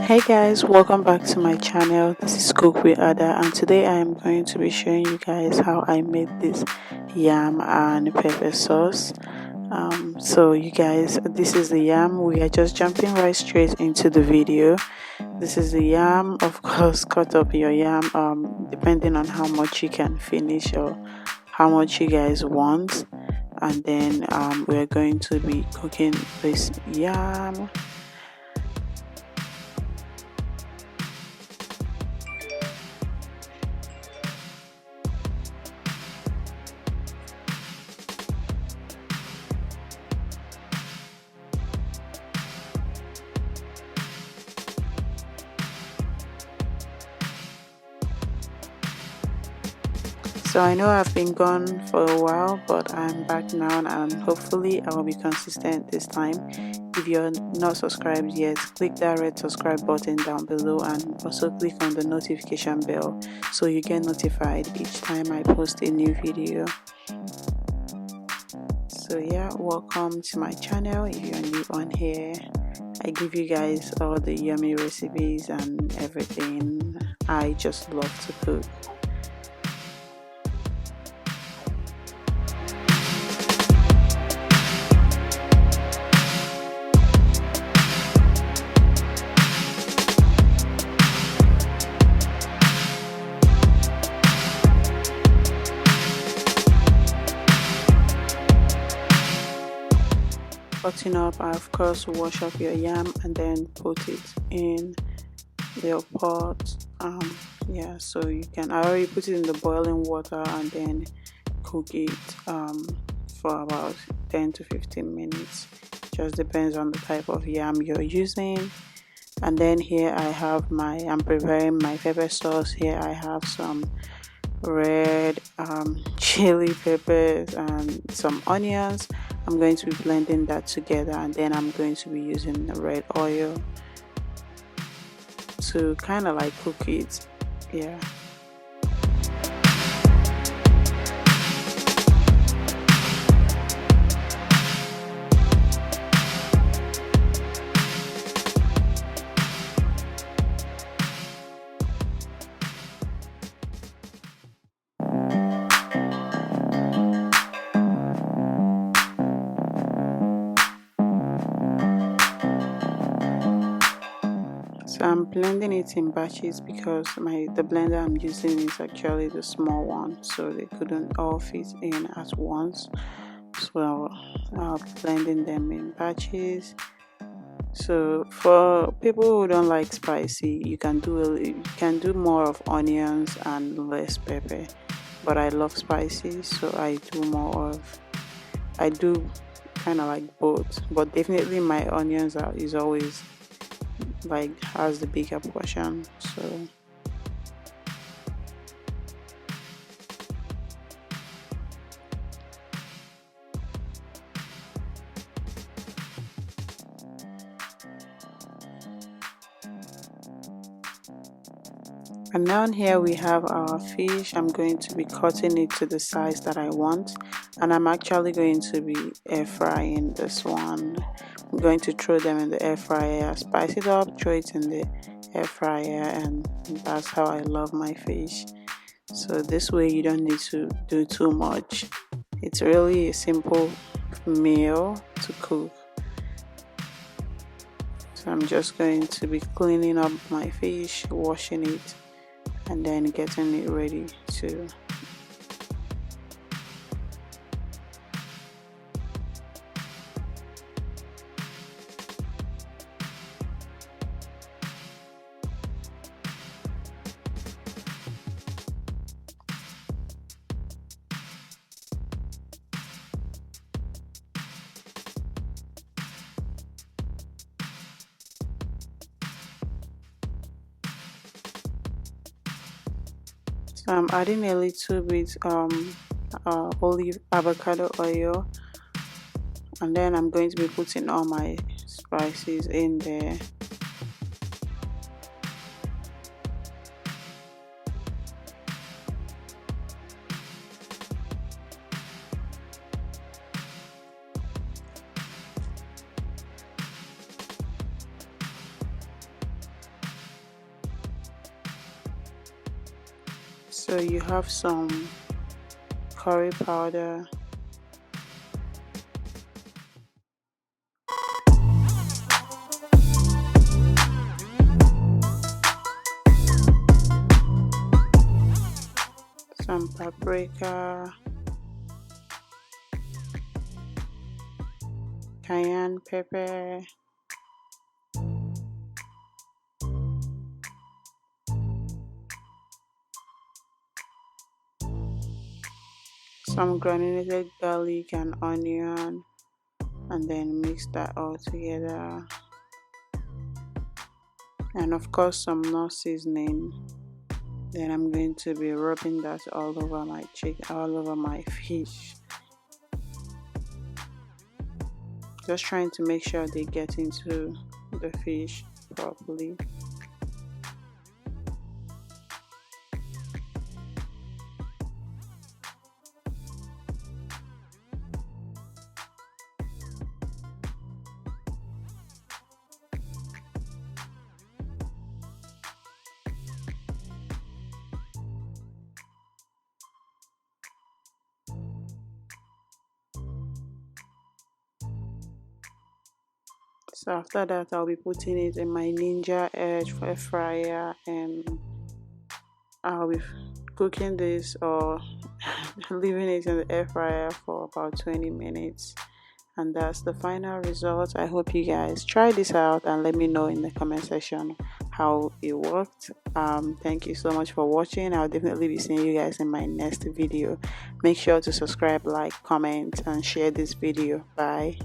Hey guys, welcome back to my channel. This is Cook with Ada, and today I am going to be showing you guys how I made this yam and pepper sauce. So you guys, this is the yam. We are just jumping right straight into the video. This is the yam. Of course, cut up your yam depending on how much you can finish or how much you guys want. And then we're going to be cooking this yam. So I know I've been gone for a while, but I'm back now, and hopefully I will be consistent this time. If you're not subscribed yet, click that red subscribe button down below and also click on the notification bell so you get notified each time I post a new video. So yeah, welcome to my channel. If you're new on here, I give you guys all the yummy recipes and everything. I just love to cook. Cutting up, I of course wash up your yam and then put it in the pot. Yeah, so you can, I already put it in the boiling water and then cook it for about 10 to 15 minutes. Just depends on the type of yam you're using. And then here I have I'm preparing my pepper sauce. Here I have some red chili peppers and some onions. I'm going to be blending that together, and then I'm going to be using the red oil to kind of like cook it. Yeah. So I'm blending it in batches because the blender I'm using is actually the small one, so they couldn't all fit in at once. So I'll be blending them in batches. So for people who don't like spicy, you can do more of onions and less pepper. But I love spicy, so I do kind of like both. But definitely my onions is always like has the bigger portion. So and now here we have our fish. I'm going to be cutting it to the size that I want, and I'm actually going to be air frying this one. I'm going to throw them in the air fryer, spice it up, throw it in the air fryer, and that's how I love my fish. So this way you don't need to do too much. It's really a simple meal to cook. So I'm just going to be cleaning up my fish, washing it, and then getting it ready to So I'm adding a little bit olive avocado oil, and then I'm going to be putting all my spices in there. So you have some curry powder, some paprika, cayenne pepper, some granulated garlic and onion, and then mix that all together. And of course some nut seasoning. Then I'm going to be rubbing that all over my all over my fish. Just trying to make sure they get into the fish properly. So after that, I'll be putting it in my Ninja Edge air fryer, and I'll be cooking this or leaving it in the air fryer for about 20 minutes. And that's the final result. I hope you guys try this out and let me know in the comment section how it worked. Thank you so much for watching. I'll definitely be seeing you guys in my next video. Make sure to subscribe, like, comment, and share this video. Bye.